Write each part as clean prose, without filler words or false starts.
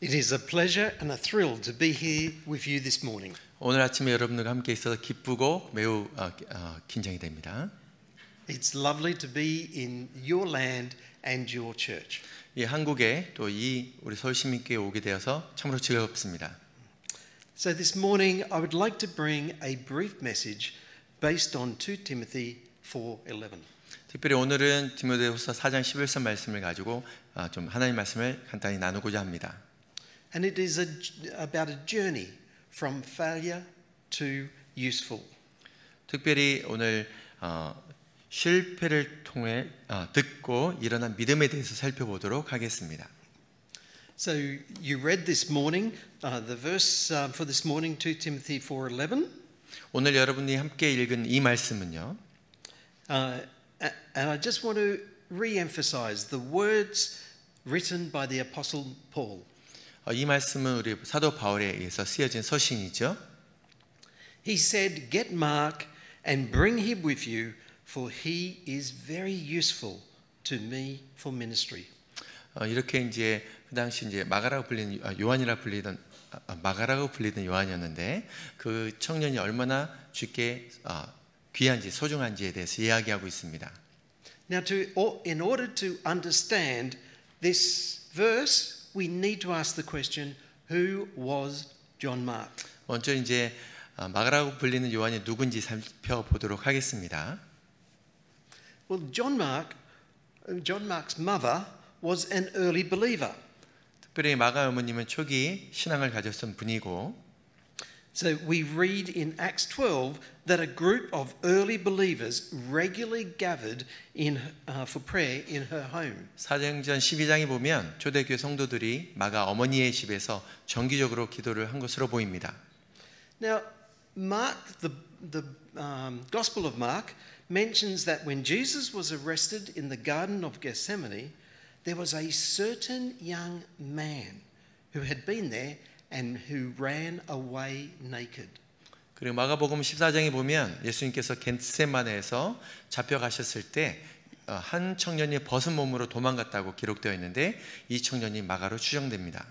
It is a pleasure and a thrill to be here with you this morning. 오늘 아침에 여러분들과 함께 있어서 기쁘고 매우 긴장이 됩니다. It's lovely to be in your land and your church. 이 한국에 또 이 우리 서울시민교회에 오게 되어서 참으로 즐겁습니다. So this morning I would like to bring a brief message based on 2 Timothy 4:11. 특별히 오늘은 디모데후서 4장 11절 말씀을 가지고 좀 하나님 말씀을 간단히 나누고자 합니다. And it is about a journey from failure to useful. 특별히 오늘 실패를 통해 듣고 일어난 믿음에 대해서 살펴보도록 하겠습니다. So you read this morning the verse for this morning 2 Timothy 4:11. 오늘 여러분이 함께 읽은 이 말씀은요. And I just want to re-emphasize the words written by the Apostle Paul. 이 말씀은 우리 사도 바울에 의해서 쓰여진 서신이죠. He said, "Get Mark and bring him with you, for he is very useful to me for ministry." 이렇게 이제 그 당시 이제 마가라고 불리는 마가라고 불리던 요한이었는데 그 청년이 얼마나 주께 귀한지 소중한지에 대해서 이야기하고 있습니다. Now, in order to understand this verse, we need to ask the question, who was John Mark? 먼저 이제 마가라고 불리는 요한이 누군지 살펴보도록 하겠습니다. Well, John Mark's mother was an early believer. 특별히 마가 어머님은 초기 신앙을 가졌던 분이고, So we read in Acts 12 that a group of early believers regularly gathered for prayer in her home. 사도행전 12장에 보면 초대교회 성도들이 마가 어머니의 집에서 정기적으로 기도를 한 것으로 보입니다. Now, Mark, the Gospel of Mark mentions that when Jesus was arrested in the Garden of Gethsemane, there was a certain young man who had been there and who ran away naked. 그리고 마가복음 14장에 보면 예수님께서 겟세마네에서 잡혀가셨을 때 한 청년이 벗은 몸으로 도망갔다고 기록되어 있는데 이 청년이 마가로 추정됩니다.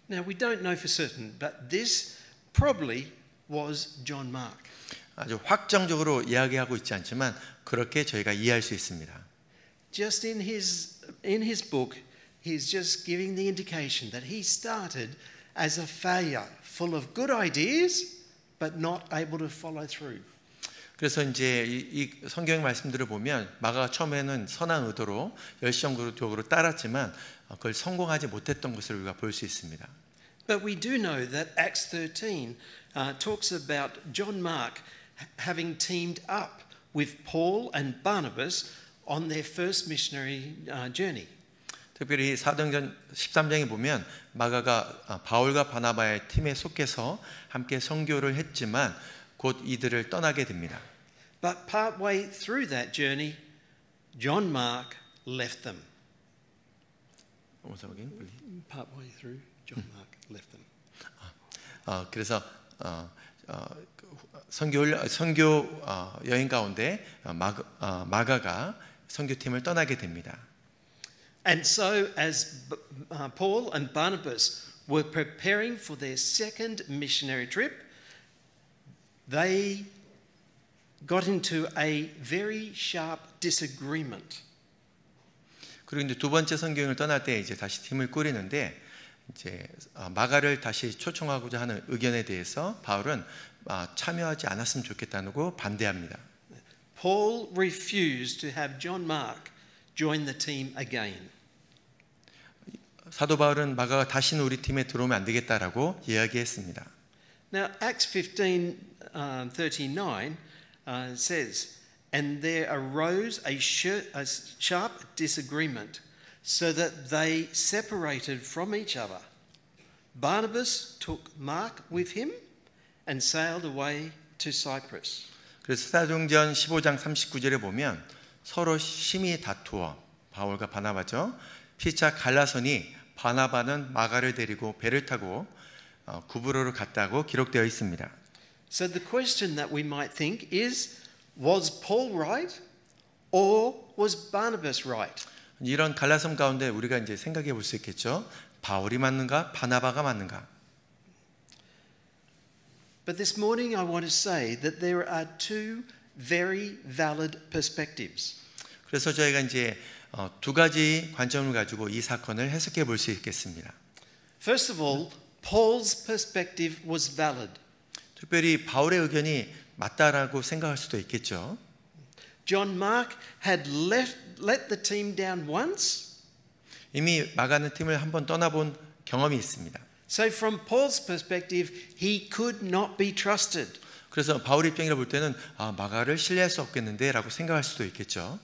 Now we don't know for certain, but this probably was John Mark. 아주 확정적으로 이야기하고 있지 않지만 그렇게 저희가 이해할 수 있습니다. Just in his book, he's just giving the indication that he started as a failure, full of good ideas, but not able to follow through. 그래서 이제 이 성경 말씀들을 보면 마가가 처음에는 선한 의도로 열정적으로 따랐지만 그걸 성공하지 못했던 것을 우리가 볼 수 있습니다. But we do know that Acts 13 talks about John Mark having teamed up with Paul and Barnabas on their first missionary journey. 특별히 사도행전 13장에 보면 마가가 바울과 바나바의 팀에 속해서 함께 선교를 했지만 곧 이들을 떠나게 됩니다. But partway through that journey, John Mark left them. Partway through, John Mark left them. 그래서 선교 여행 가운데 마가가 선교팀을 떠나게 됩니다. And so as Paul and Barnabas were preparing for their second missionary trip, they got into a very sharp disagreement. 그리고 이제 두 번째 선교행을 떠날 때 이제 다시 팀을 꾸리는데 이제 마가를 다시 초청하고자 하는 의견에 대해서 바울은 참여하지 않았으면 좋겠다고 반대합니다. Paul refused to have John Mark join the team again. 사도 바울은 마가가 다시는 우리 팀에 들어오면 안 되겠다라고 이야기했습니다. Now Acts 15:39 says, "And there arose a sharp disagreement, so that they separated from each other. Barnabas took Mark with him and sailed away to Cyprus." 그래서 사도행전 15장 39절에 보면 서로 심히 다투어 바울과 바나바죠. 피차 갈라서니 바나바는 마가를 데리고 배를 타고 구브로로 갔다고 기록되어 있습니다. So the question that we might think is, was Paul right or was Barnabas right? 이런 갈라섬 가운데 우리가 이제 생각해 볼 수 있겠죠. 바울이 맞는가, 바나바가 맞는가? But this morning I want to say that there are two very valid perspectives. 그래서 저희가 이제 두 가지 관점을 가지고 이 사건을 해석해 볼 수 있겠습니다. First of all, Paul's perspective was valid. 특별히 바울의 의견이 맞다라고 생각할 수도 있겠죠. John Mark had let the team down once. 이미 마가는 팀을 한번 떠나본 경험이 있습니다. So from Paul's perspective, he could not be trusted. 그래서 바울 입장이라 볼 때는 마가를 신뢰할 수 없겠는데라고 생각할 수도 있겠죠.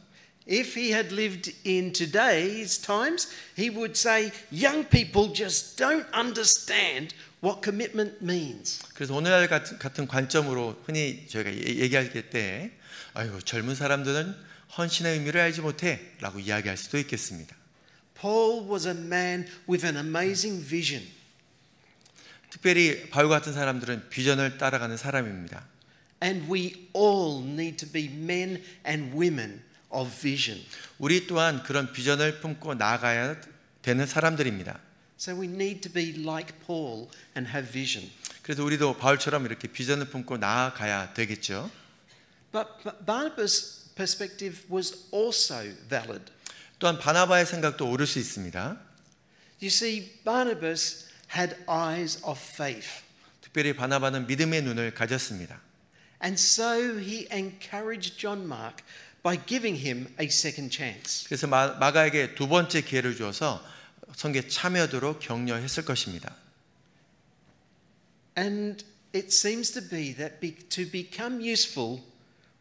If he had lived in today's times, he would say, young people just don't understand what commitment means. 그래서 오늘날 같은 관점으로 흔히 저희가 얘기할 때, 아이고 젊은 사람들은 헌신의 의미를 알지 못해라고 이야기할 수도 있겠습니다. Paul was a man with an amazing vision. 특별히 바울 같은 사람들은 비전을 따라가는 사람입니다. And we all need to be men and women of vision. 우리 또한 그런 비전을 품고 나아가야 되는 사람들입니다. So we need to be like Paul and have vision. 그래서 우리도 바울처럼 이렇게 비전을 품고 나아가야 되겠죠. But Barnabas' perspective was also valid. 또한 바나바의 생각도 옳을 수 있습니다. You see, Barnabas had eyes of faith. 특별히 바나바는 믿음의 눈을 가졌습니다. And so he encouraged John Mark by giving him a second chance. 그래서 마가에게 두 번째 기회를 주어서 선교에 참여하도록 격려했을 것입니다. And it seems to be that to become useful,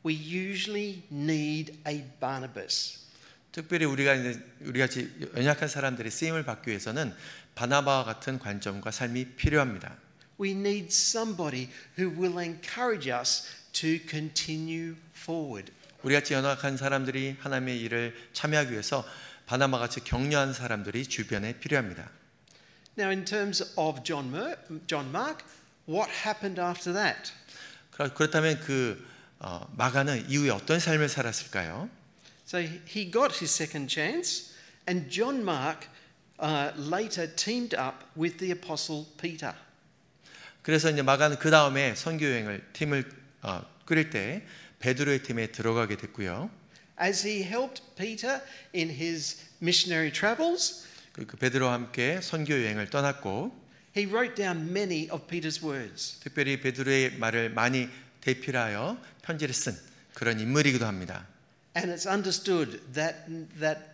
we usually need a Barnabas. 특별히 우리 같이 연약한 사람들이 쓰임을 받기 위해서는 바나바와 같은 관점과 삶이 필요합니다. We need somebody who will encourage us to continue forward. 우리 같이 연약한 사람들이 하나님의 일을 참여하기 위해서 바나바 같이 격려한 사람들이 주변에 필요합니다. Now, in terms of John Mark, what happened after that? 그렇다면 마가는 이후에 어떤 삶을 살았을까요? So he got his second chance, and John Mark later teamed up with the apostle Peter. 그래서 이제 마가는 그 다음에 선교 여행을 팀을 꾸릴 때 베드로의 팀에 들어가게 됐고요. As he helped Peter in his missionary travels, 그 베드로와 함께 선교 여행을 떠났고, he wrote down many of Peter's words. 특별히 베드로의 말을 많이 대필하여 편지를 쓴 그런 인물이기도 합니다. And it's understood that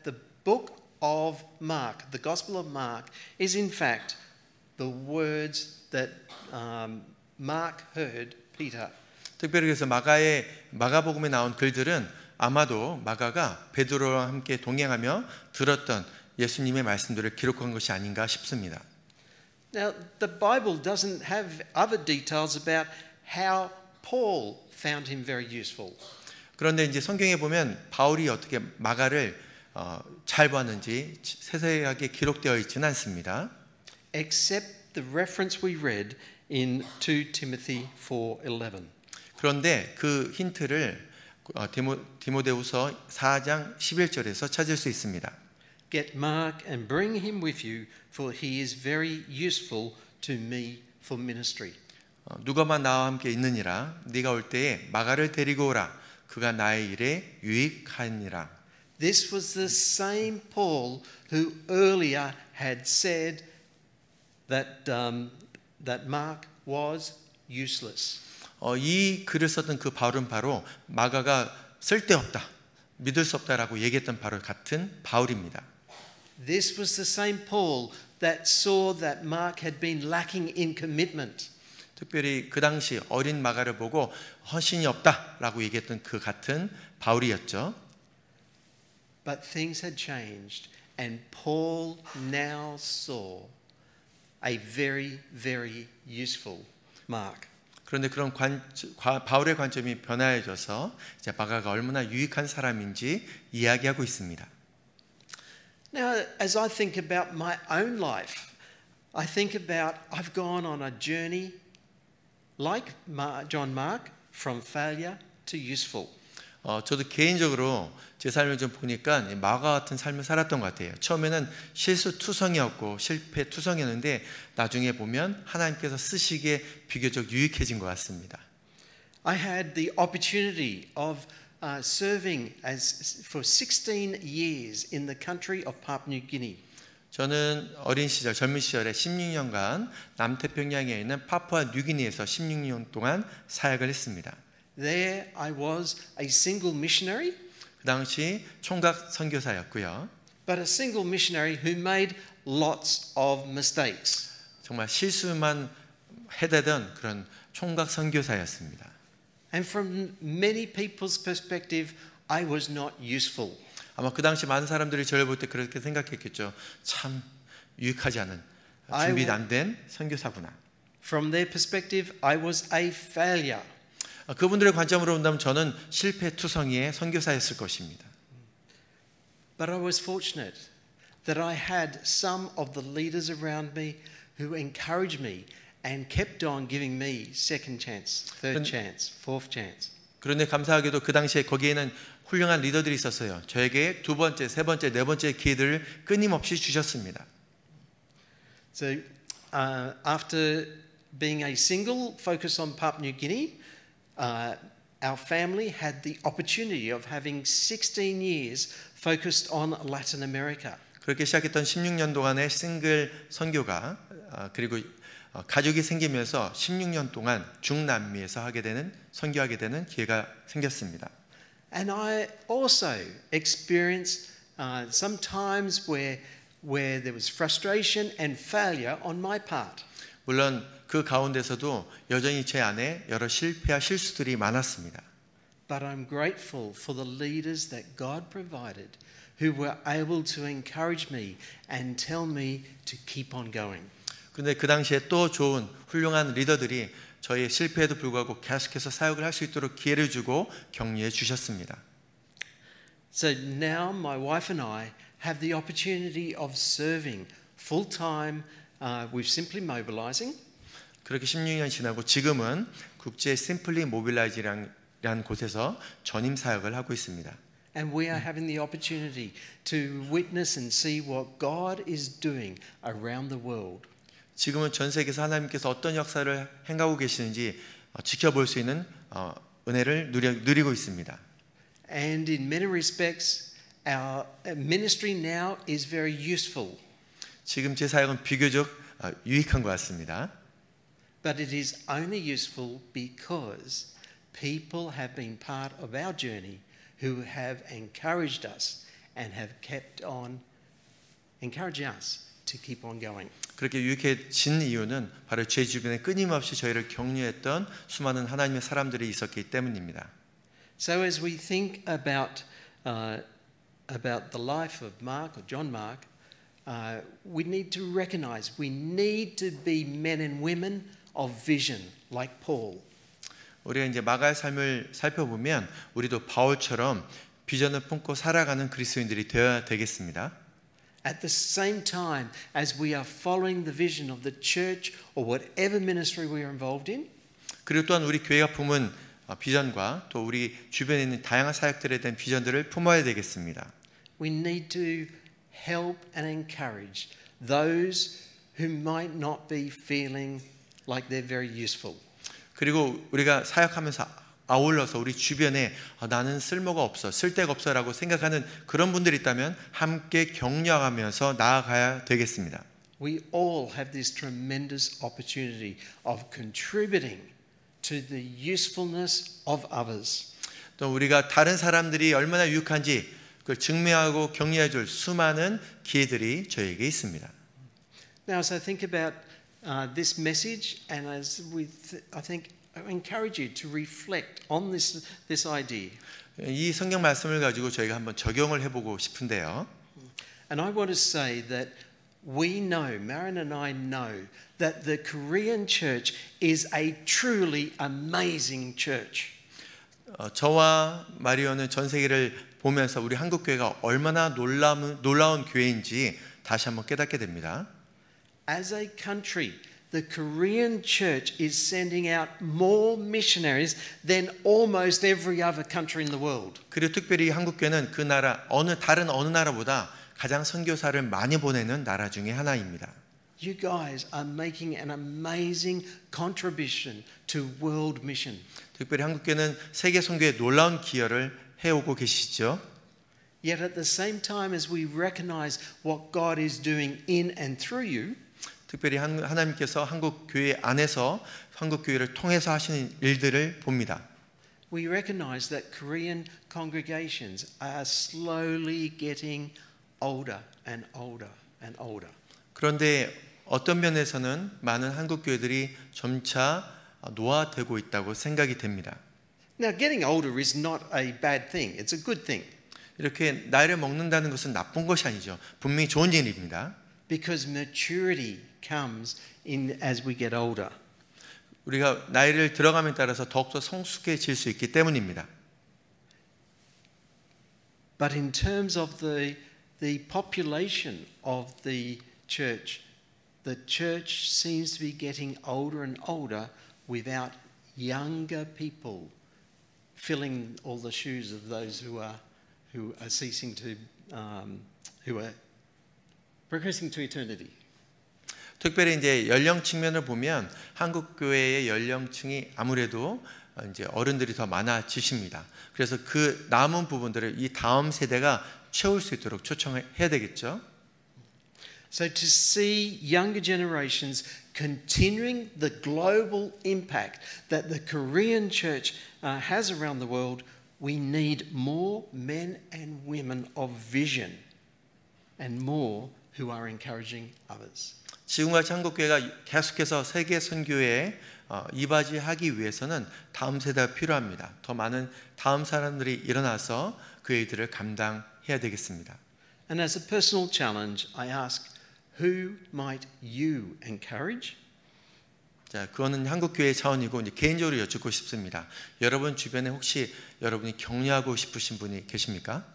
the book of Mark, the Gospel of Mark, is in fact the words that Mark heard Peter. 특별히 그래서 마가복음에 나온 글들은 아마도 마가가 베드로와 함께 동행하며 들었던 예수님의 말씀들을 기록한 것이 아닌가 싶습니다. Now, the Bible doesn't have other details about how Paul found him very useful. 그런데 이제 성경에 보면 바울이 어떻게 마가를 잘 봤는지 세세하게 기록되어 있지는 않습니다. Except the reference we read in 2 Timothy 4:11. 그런데 그 힌트를 디모데후서 4장 11절에서 찾을 수 있습니다. Get Mark and bring him with you, for he is very useful to me for ministry. 누가만 나와 함께 있느니라. 네가 올 때에 마가를 데리고 오라. 그가 나의 일에 유익하니라. This was the same Paul who earlier had said that Mark was useless. 이 글을 썼던 그 바울은 바로 마가가 쓸데없다, 믿을 수 없다라고 얘기했던 바로 같은 바울입니다. This was the same Paul that saw that Mark had been lacking in commitment. 특별히 그 당시 어린 마가를 보고 헌신이 없다라고 얘기했던 그 같은 바울이었죠. But things had changed, and Paul now saw a very, very useful Mark. 그런데 그런 바울의 관점이 변화해져서 이제 마가가 얼마나 유익한 사람인지 이야기하고 있습니다. Now, as I think about my own life, I think about I've gone on a journey like John Mark from failure to useful. 저도 개인적으로 제 삶을 좀 보니까 마가 같은 삶을 살았던 것 같아요. 처음에는 실수투성이었고 실패투성이었는데 나중에 보면 하나님께서 쓰시기에 비교적 유익해진 것 같습니다. I had the opportunity of serving for 16 years in the country of Papua New Guinea. 저는 어린 시절, 젊은 시절에 16년간 남태평양에 있는 파푸아 뉴기니에서 16년 동안 사역을 했습니다. There I was a single missionary, 그 당시 총각 선교사였고요. but a single missionary who made lots of mistakes. 정말 실수만 해대던 그런 총각 선교사였습니다. And from many people's perspective, I was not useful. 아마 그 당시 많은 사람들이 저를 볼 때 그렇게 생각했겠죠. 참 유익하지 않은, 준비 안 된 선교사구나. From their perspective, I was a failure. 그분들의 관점으로 본다면 저는 실패투성이의 선교사였을 것입니다. But I was fortunate that I had some of the leaders around me who encouraged me and kept on giving me second chance, third chance, fourth chance. 그런데 감사하게도 그 당시에 거기에는 훌륭한 리더들이 있었어요. 저에게 두 번째, 세 번째, 네 번째 기회들을 끊임없이 주셨습니다. So after being a single focused on Papua New Guinea, our family had the opportunity of having 16 years focused on Latin America. 그렇게 시작했던 16년 동안의 싱글 선교가 그리고 가족이 생기면서 16년 동안 중남미에서 선교하게 되는 기회가 생겼습니다. And I also experienced some times where there was frustration and failure on my part. 물론 그 가운데서도 여전히 제 안에 여러 실패와 실수들이 많았습니다. But I'm grateful for the leaders that God provided who were able to encourage me and tell me to keep on going. 근데 그 당시에 또 좋은 훌륭한 리더들이 저희의 실패에도 불구하고 계속해서 사역을 할 수 있도록 기회를 주고 격려해 주셨습니다. So now my wife and I have the opportunity of serving full time with Simply Mobilizing. 그렇게 16년 지나고 지금은 국제 심플리 모빌라이즈라는 곳에서 전임 사역을 하고 있습니다. And we are having the opportunity to witness and see what God is doing around the world. 지금은 전 세계에서 하나님께서 어떤 역사를 행하고 계시는지 지켜볼 수 있는 은혜를 누리고 있습니다. And in many respects, our ministry now is very useful. 지금 제 사역은 비교적 유익한 것 같습니다. But it is only useful because people have been part of our journey who have encouraged us and have kept on encouraging us to keep on going. 그렇게 유익해진 이유는 바로 제 주변에 끊임없이 저희를 격려했던 수많은 하나님의 사람들이 있었기 때문입니다. So as we think about the life of Mark or John Mark, we need to recognize we need to be men and women of vision, like Paul. 우리가 이제 마가의 삶을 살펴보면 우리도 바울처럼 비전을 품고 살아가는 그리스도인들이 되어야 되겠습니다. At the same time as we are following the vision of the church or whatever ministry we are involved in, 그리고 또한 우리 교회가 품은 비전과 또 우리 주변에 있는 다양한 사역들에 대한 비전들을 품어야 되겠습니다. we need to help and encourage those who might not be feeling like they're very useful. 그리고 우리가 사역하면서 아울러서 우리 주변에 나는 쓸모가 없어, 쓸데가 없어라고 생각하는 그런 분들이 있다면 함께 격려하면서 나아가야 되겠습니다. We all have this tremendous opportunity of contributing to the usefulness of others. 또 우리가 다른 사람들이 얼마나 유익한지 그걸 증명하고 격려해줄 수많은 기회들이 저에게 있습니다. Now, as I think about this message, and as I think I encourage you to reflect on this idea. 이 성경 말씀을 가지고 저희가 한번 적용을 해보고 싶은데요. And I want to say that we know, Marion and I know, that the Korean church is a truly amazing church. 저와 마리오는 전 세계를 보면서 우리 한국 교회가 얼마나 놀라운 교회인지 다시 한번 깨닫게 됩니다. As a country, the Korean church is sending out more missionaries than almost every other country in the world. 그리고 특별히 한국교회는 그 나라 다른 어느 나라보다 가장 선교사를 많이 보내는 나라 중에 하나입니다. You guys are making an amazing contribution to world mission. 특별히 한국교회는 세계 선교에 놀라운 기여를 해오고 계시죠. Yet at the same time as we recognize what God is doing in and through you, 특별히 하나님께서 한국 교회 안에서 한국 교회를 통해서 하시는 일들을 봅니다. we recognize that Korean congregations are slowly getting older and older and older. 그런데 어떤 면에서는 많은 한국 교회들이 점차 노화되고 있다고 생각이 됩니다. Now, getting older is not a bad thing. It's a good thing. 이렇게 나이를 먹는다는 것은 나쁜 것이 아니죠. 분명히 좋은 일입니다. Because maturity comes in as we get older. 우리가 나이를 들어감에 따라서 더욱더 성숙해질 수 있기 때문입니다. But in terms of the population of the church seems to be getting older and older without younger people filling all the shoes of those who are ceasing to who are progressing to eternity. 특별히 이제 연령 측면을 보면 한국 교회의 연령층이 아무래도 이제 어른들이 더 많아지십니다. 그래서 그 남은 부분들을 이 다음 세대가 채울 수 있도록 초청해야 되겠죠. So to see younger generations continuing the global impact that the Korean church has around the world, we need more men and women of vision and more who are encouraging others. 지금같이 한국교회가 계속해서 세계 선교에 이바지하기 위해서는 다음 세대가 필요합니다. 더 많은 다음 사람들이 일어나서 그 일들을 감당해야 되겠습니다. And as a personal challenge, I ask, who might you encourage? 자, 그거는 한국교회 차원이고 이제 개인적으로 여쭙고 싶습니다. 여러분 주변에 혹시 여러분이 격려하고 싶으신 분이 계십니까?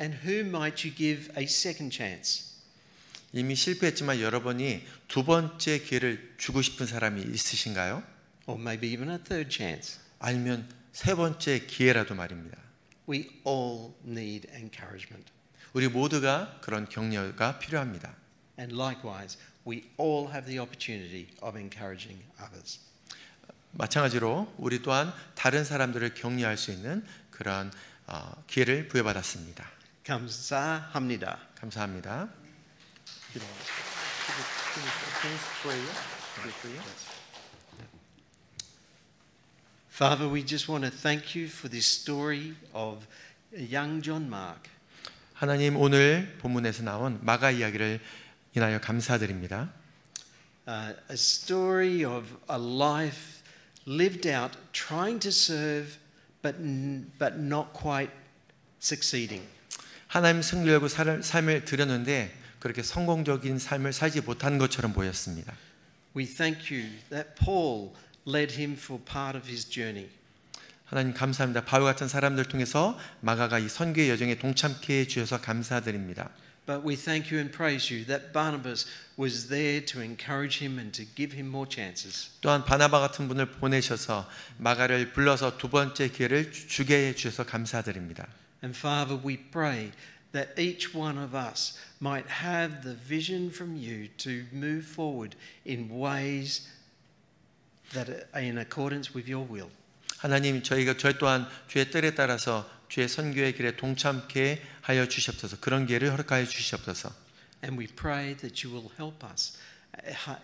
And who might you give a second chance? 이미 실패했지만 여러분이 두 번째 기회를 주고 싶은 사람이 있으신가요? Or maybe even a third chance? 아니면 세 번째 기회라도 말입니다. We all need encouragement. 우리 모두가 그런 격려가 필요합니다. And likewise, we all have the opportunity of encouraging others. 마찬가지로 우리 또한 다른 사람들을 격려할 수 있는 그런 기회를 부여받았습니다. 감사합니다. 감사합니다. Father, we just want to thank you for this story of young John Mark. 하나님, 오늘 본문에서 나온 마가 이야기를 인하여 감사드립니다. A story of a life lived out trying to serve but not quite succeeding. 하나님 승리하고 삶을 드렸는데 그렇게 성공적인 삶을 살지 못한 것처럼 보였습니다. We thank you that Paul led him for part of his journey. 하나님 감사합니다. 바울 같은 사람들 통해서 마가가 이 선교의 여정에 동참케 해 주셔서 감사드립니다. But we thank you and praise you that Barnabas was there to encourage him and to give him more chances. 또한 바나바 같은 분을 보내셔서 마가를 불러서 두 번째 기회를 주게 해 주셔서 감사드립니다. And Father, we pray that each one of us might have the vision from you to move forward in ways that are in accordance with your will. 하나님, 저희 또한 주의 뜻에 따라서 주의 선교의 길에 동참케 하여 주시옵소서. 그런 기회를 허락하여 주시옵소서. And we pray that you will help us,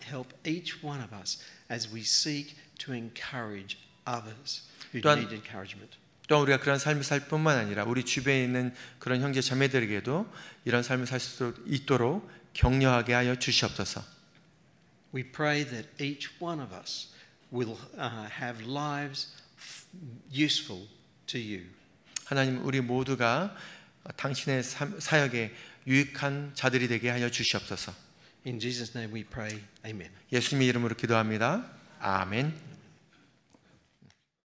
help each one of us as we seek to encourage others who need encouragement. 또한 우리가 그런 삶을 살 뿐만 아니라 우리 주변에 있는 그런 형제 자매들에게도 이런 삶을 살 수 있도록 격려하게 하여 주시옵소서. We pray that each one of us will have lives useful to you. 하나님, 우리 모두가 당신의 사역에 유익한 자들이 되게 하여 주시옵소서. In Jesus' name we pray. Amen. 예수님의 이름으로 기도합니다. 아멘.